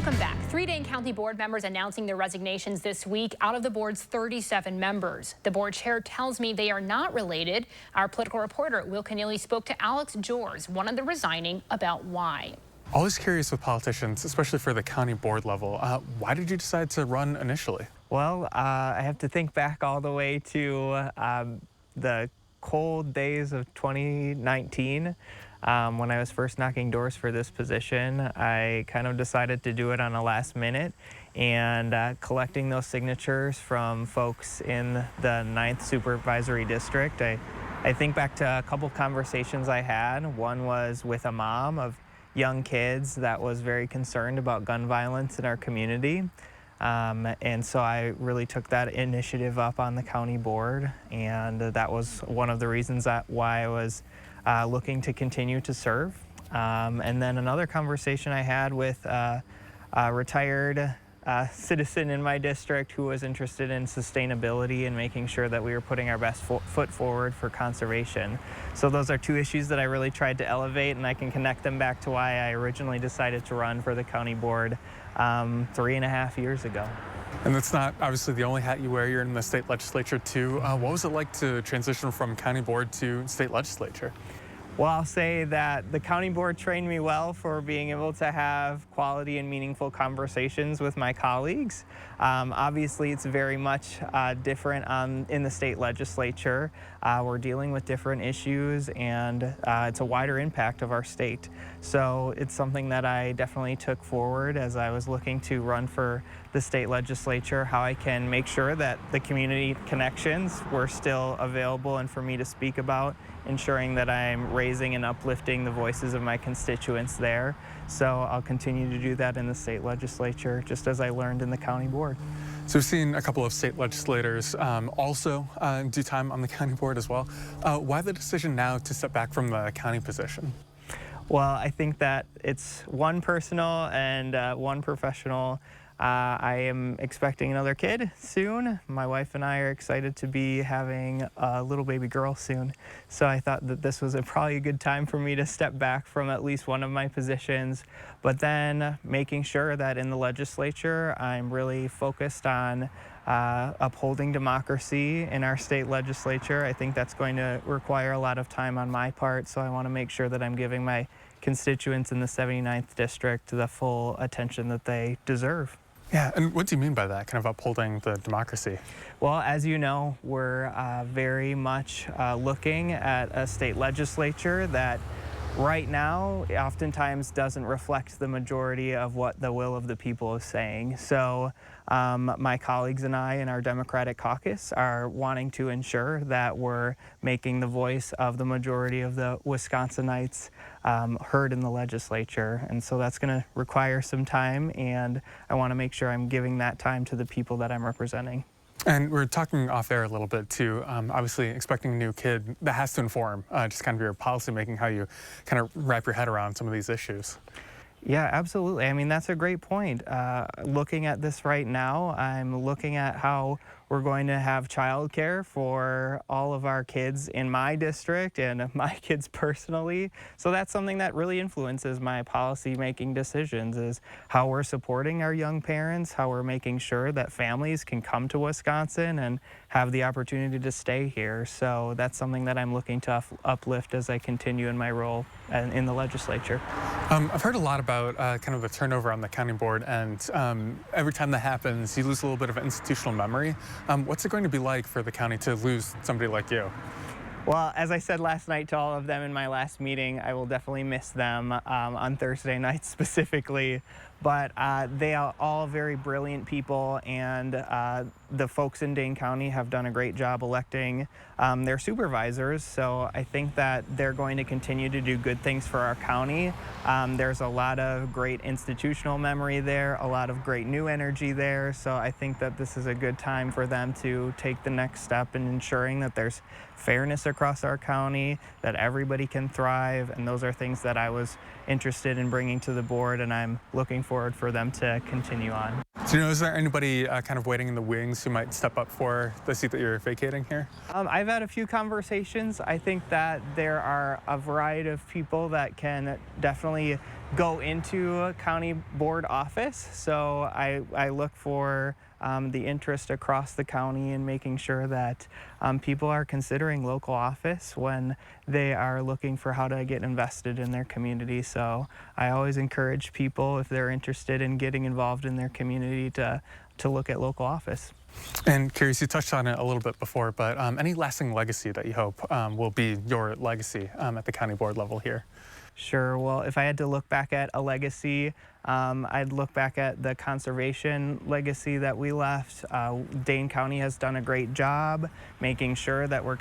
Welcome back. 3 Dane County Board members announcing their resignations this week out of the board's 37 members. The board chair tells me they are not related. Our political reporter, Will Keneally, spoke to Alex Jors, one of the resigning, about why. Always curious with politicians, especially for the county board level. Why did you decide to run initially? Well, I have to think back all the way to the cold days of 2019. When I was first knocking doors for this position, I kind of decided to do it on a last minute, and collecting those signatures from folks in the 9th Supervisory District. I think back to a couple conversations I had. One was with a mom of young kids that was very concerned about gun violence in our community. And so I really took that initiative up on the county board, and that was one of the reasons why I was looking to continue to serve. And then another conversation I had with a retired citizen in my district who was interested in sustainability and making sure that we were putting our best foot forward for conservation. So those are two issues that I really tried to elevate, and I can connect them back to why I originally decided to run for the county board 3.5 years ago. And that's not obviously the only hat you wear. You're in the state legislature too. What was it like to transition from county board to state legislature? Well, I'll say that the county board trained me well for being able to have quality and meaningful conversations with my colleagues. Obviously, it's very much different in the state legislature. We're dealing with different issues, and it's a wider impact of our state. So it's something that I definitely took forward as I was looking to run for the state legislature, how I can make sure that the community connections were still available and for me to speak about, ensuring that I'm raising and uplifting the voices of my constituents there. So I'll continue to do that in the state legislature, just as I learned in the county board. So we've seen a couple of state legislators also do time on the county board as well. Why the decision now to step back from the county position? Well, I think that it's one personal and one professional. I am expecting another kid soon. My wife and I are excited to be having a little baby girl soon. So I thought that this was probably a good time for me to step back from at least one of my positions, but then making sure that in the legislature, I'm really focused on upholding democracy in our state legislature. I think that's going to require a lot of time on my part, so I want to make sure that I'm giving my constituents in the 79th district the full attention that they deserve. Yeah, and what do you mean by that, kind of upholding the democracy? Well, as you know, we're very much looking at a state legislature that right now oftentimes doesn't reflect the majority of what the will of the people is saying. So my colleagues and I in our Democratic caucus are wanting to ensure that we're making the voice of the majority of the Wisconsinites heard in the legislature. And so that's going to require some time, and I want to make sure I'm giving that time to the people that I'm representing. And we're talking off air a little bit too. Obviously, expecting a new kid, that has to inform just kind of your policy making, how you kind of wrap your head around some of these issues. Yeah, absolutely. I mean, that's a great point. Looking at this right now, I'm looking at how we're going to have childcare for all of our kids in my district and my kids personally. So that's something that really influences my policy making decisions, is how we're supporting our young parents, how we're making sure that families can come to Wisconsin and have the opportunity to stay here. So that's something that I'm looking to uplift as I continue in my role in the legislature. I've heard a lot about kind of the turnover on the county board, and every time that happens, you lose a little bit of institutional memory. What's it going to be like for the county to lose somebody like you? Well, as I said last night to all of them in my last meeting, I will definitely miss them on Thursday night specifically. But they are all very brilliant people, and the folks in Dane County have done a great job electing their supervisors. So I think that they're going to continue to do good things for our county. There's a lot of great institutional memory there, a lot of great new energy there. So I think that this is a good time for them to take the next step in ensuring that there's fairness across our county, that everybody can thrive, and those are things that I was interested in bringing to the board, and I'm looking forward for them to continue on. So, is there anybody kind of waiting in the wings Republicans who might step up for the seat that you're vacating here? I've had a few conversations. I think that there are a variety of people that can definitely go into a county board office. So I look for the interest across the county in making sure that people are considering local office when they are looking for how to get invested in their community. So I always encourage people, if they're interested in getting involved in their community, to look at local office. And curious, you touched on it a little bit before, but any lasting legacy that you hope will be your legacy at the county board level here? Sure. Well, if I had to look back at a legacy, I'd look back at the conservation legacy that we left. Dane County has done a great job making sure that we're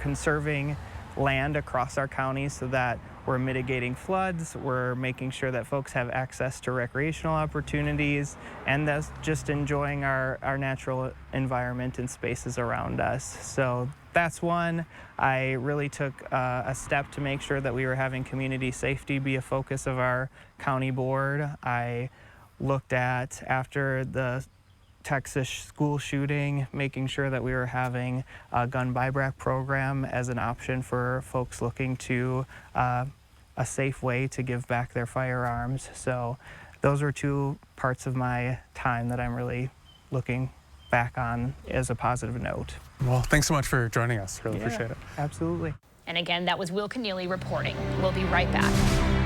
conserving land across our county so that we're mitigating floods, we're making sure that folks have access to recreational opportunities, and that's just enjoying our natural environment and spaces around us. So that's one. I really took a step to make sure that we were having community safety be a focus of our county board. I looked at, after the Texas school shooting, making sure that we were having a gun buyback program as an option for folks looking to a safe way to give back their firearms. So those were two parts of my time that I'm really looking back on as a positive note. Well, thanks so much for joining us. Really appreciate it. Absolutely. And again, that was Will Keneally reporting. We'll be right back.